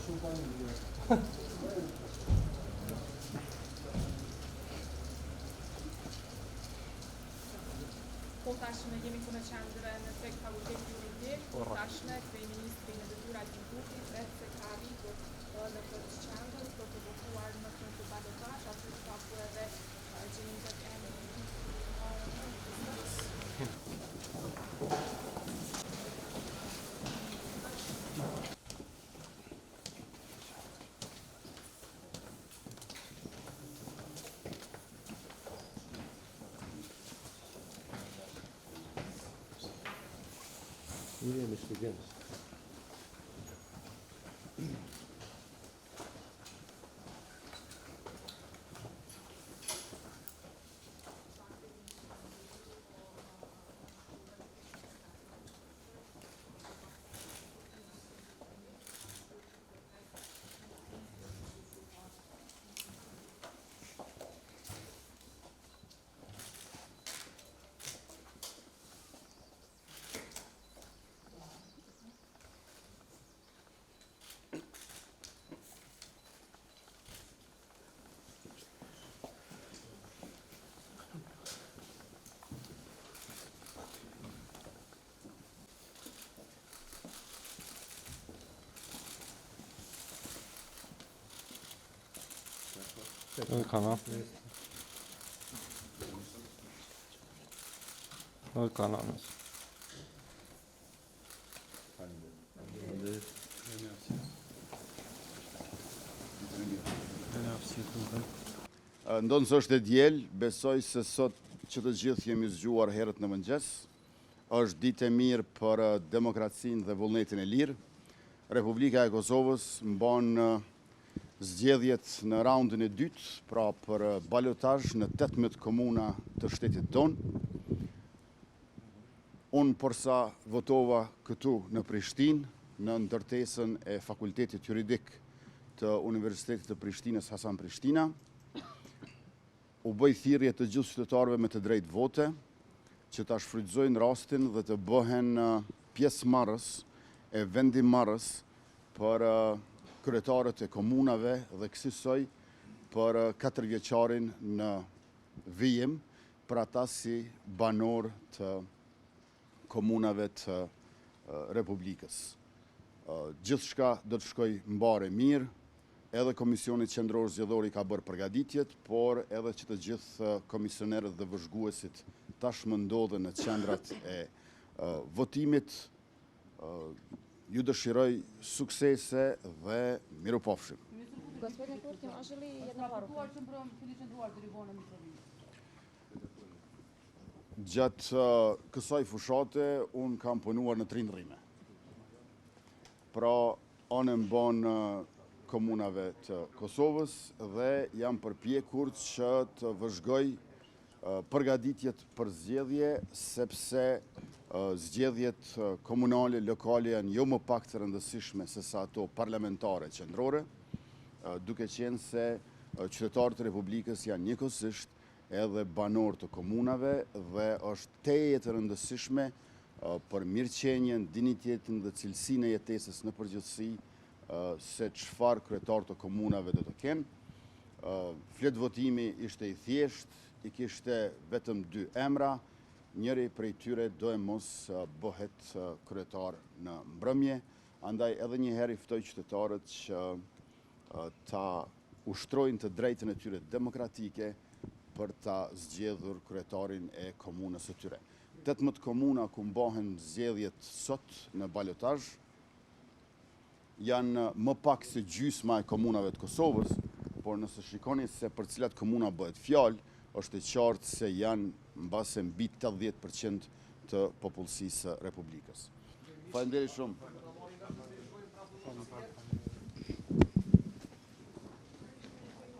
Po tashmë jemi këtu në qendrë në tek fakulteti juridik, tashmë kryeministri në detyra Gjinguti pret se ka arritur në këtë qendër për të votuar në këtë balotazh, aty ka edhe gjenimin e Mirë, student. Kanal. Kanal. Ndonë së është e djelë, besoj se sot që të gjithë jemi zgjuar herët në mëngjes, është ditë e mirë për demokracinë dhe vullnetin e lirë. Republika e Kosovës mban zgjedhjet në raundin e dytë, pra për balotazh në 18 komuna të shtetit tonë. Unë përsa votova këtu në Prishtinë, në ndërtesën e Fakultetit Juridik të Universitetit të Prishtinës Hasan Prishtina, u bëj thirrje të gjithë qytetarëve me të drejtë vote, që ta shfrytëzojnë rastin dhe të bëhen pjesëmarrës e vendimarrës për kryetarët e komunave dhe kësaj për 4 vjeçarin në vijim për ata si banor të komunave të Republikës. Gjithçka do të shkoj mbare mirë, edhe Komisioni Qendror Zgjedhor ka bërë përgatitjet, por edhe që të gjithë komisionerët dhe vëzhguesit tashmë ndodhen në qendrat e votimit. Ju dëshiroj suksese dhe miropafshim. Gospodine Kurti, može li jedna poruka? Gjatë kësaj fushate, unë kam punuar në 3 ndrime. Pra, anë mban komunave të Kosovës dhe jam përpjekur që të vëzhgoj përgatitjet për zgjedhje, sepse zgjedhjet komunale, lokale janë jo më pak të rëndësishme se sa ato parlamentare qendrore, duke qenë se qytetarët e Republikës janë njëkohësisht edhe banor të komunave dhe është teje të rëndësishme për mirëqenjen, dinjitetin dhe cilësinë e jetesës në përgjithësi se çfarë kryetar të komunave do të kenë. Flet votimi ishte i thjesht, i kishte vetëm 2 emra, njëri prej tyre do e mos bëhet kryetar në mbrëmje, andaj edhe një herë i ftoj qytetarët që ta ushtrojnë të drejtën e tyre demokratike për ta zgjedhur kryetarin e komunës së tyre. 18 komuna ku mbahen zgjedhjet sot në balotazh janë më pak se gjysma e komunave të Kosovës, por nëse shikoni se për cilat komuna bëhet fjalë, është e qartë se janë mbase mbi 80% të popullsisë së Republikës. Faleminderit shumë.